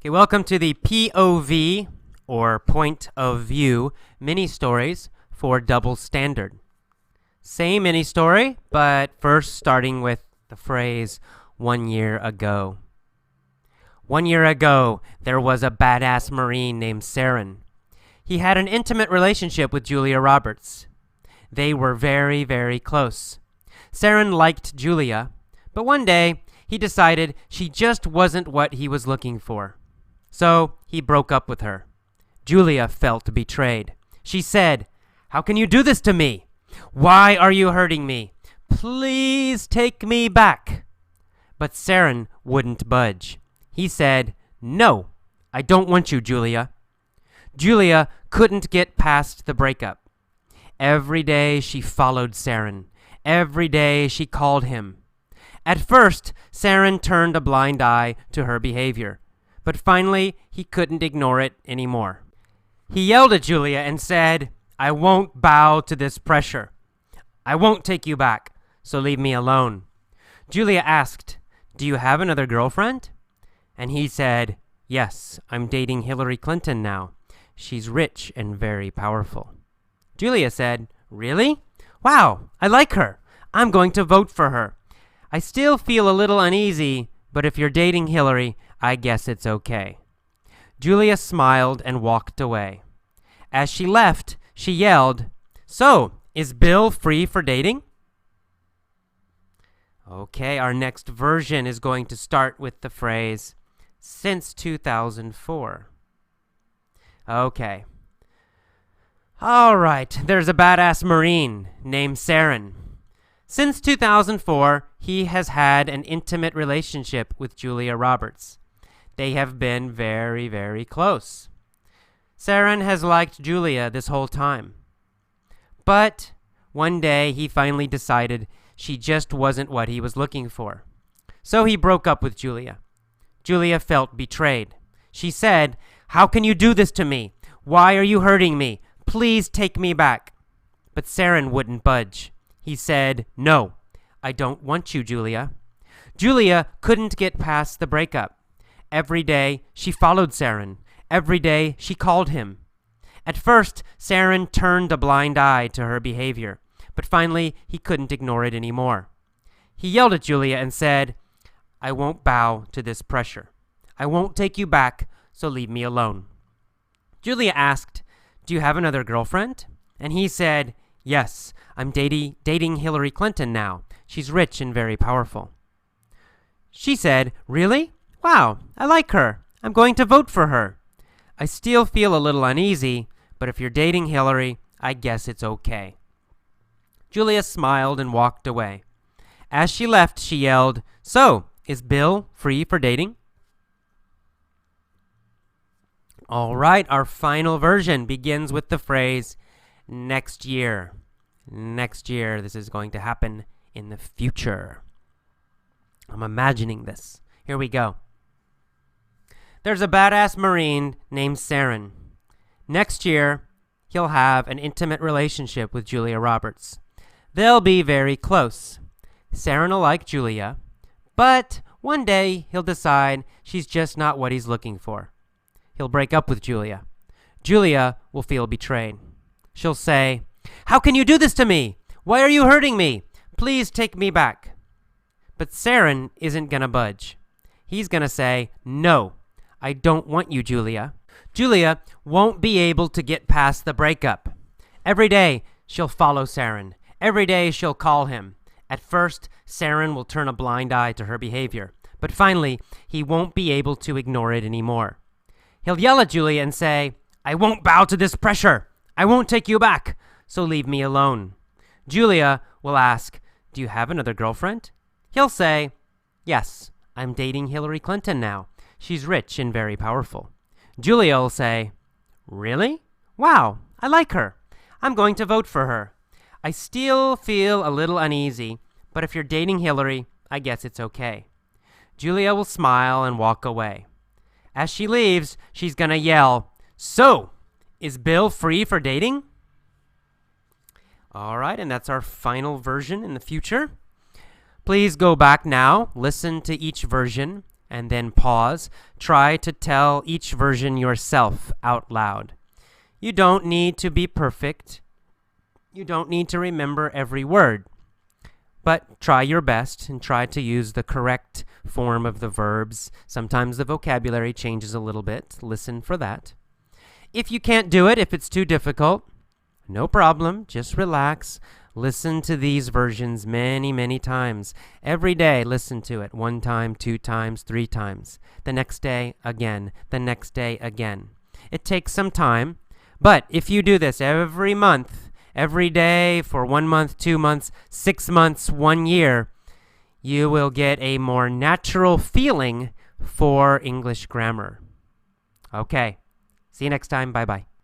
Okay, welcome to the POV, or point of view, mini-stories for Double Standard. Same mini-story, but first starting with the phrase, 1 year ago. 1 year ago, there was a badass Marine named Saren. He had an intimate relationship with Julia Roberts. They were very, very close. Saren liked Julia, but one day, he decided she just wasn't what he was looking for. So he broke up with her. Julia felt betrayed. She said, "How can you do this to me? Why are you hurting me? Please take me back." But Saren wouldn't budge. He said, "No, I don't want you, Julia." Julia couldn't get past the breakup. Every day she followed Saren. Every day she called him. At first, Saren turned a blind eye to her behavior. But finally, he couldn't ignore it anymore. He yelled at Julia and said, "I won't bow to this pressure. I won't take you back, so leave me alone." Julia asked, "Do you have another girlfriend?" And he said, "Yes, I'm dating Hillary Clinton now. She's rich and very powerful." Julia said, "Really? Wow, I like her. I'm going to vote for her. I still feel a little uneasy, but if you're dating Hillary, I guess it's okay." Julia smiled and walked away. As she left, she yelled, "So, is Bill free for dating?" Okay, our next version is going to start with the phrase, "since 2004. Okay. All right, there's a badass Marine named Saren. Since 2004, he has had an intimate relationship with Julia Roberts. They have been very, very close. Saren has liked Julia this whole time. But one day he finally decided she just wasn't what he was looking for. So he broke up with Julia. Julia felt betrayed. She said, "How can you do this to me? Why are you hurting me? Please take me back." But Saren wouldn't budge. He said, "No, I don't want you, Julia." Julia couldn't get past the breakup. Every day, she followed Saren. Every day, she called him. At first, Saren turned a blind eye to her behavior, but finally, he couldn't ignore it anymore. He yelled at Julia and said, "I won't bow to this pressure. I won't take you back, so leave me alone." Julia asked, "Do you have another girlfriend?" And he said, "Yes, I'm dating Hillary Clinton now. She's rich and very powerful." She said, "Really? Wow, I like her. I'm going to vote for her. I still feel a little uneasy, but if you're dating Hillary, I guess it's okay." Julia smiled and walked away. As she left, she yelled, "So, is Bill free for dating?" All right, our final version begins with the phrase, "next year." Next year, this is going to happen in the future. I'm imagining this. Here we go. There's a badass Marine named Saren. Next year, he'll have an intimate relationship with Julia Roberts. They'll be very close. Saren will like Julia, but one day he'll decide she's just not what he's looking for. He'll break up with Julia. Julia will feel betrayed. She'll say, "How can you do this to me? Why are you hurting me? Please take me back." But Saren isn't gonna budge. He's gonna say, "No, I don't want you, Julia." Julia won't be able to get past the breakup. Every day, she'll follow Saren. Every day, she'll call him. At first, Saren will turn a blind eye to her behavior. But finally, he won't be able to ignore it anymore. He'll yell at Julia and say, "I won't bow to this pressure. I won't take you back, so leave me alone." Julia will ask, "Do you have another girlfriend?" He'll say, "Yes, I'm dating Hillary Clinton now. She's rich and very powerful." Julia will say, "Really? Wow, I like her. I'm going to vote for her. I still feel a little uneasy, but if you're dating Hillary, I guess it's okay." Julia will smile and walk away. As she leaves, she's gonna yell, "So, is Bill free for dating?" All right, and that's our final version in the future. Please go back now, listen to each version, and then pause. Try to tell each version yourself out loud. You don't need to be perfect. You don't need to remember every word. But try your best and try to use the correct form of the verbs. Sometimes the vocabulary changes a little bit. Listen for that. If you can't do it, if it's too difficult, no problem. Just relax. Listen to these versions many, many times. Every day, listen to it 1 time, 2 times, 3 times. The next day, again. The next day, again. It takes some time, but if you do this every month, every day for 1 month, 2 months, 6 months, 1 year, you will get a more natural feeling for English grammar. Okay. See you next time. Bye-bye.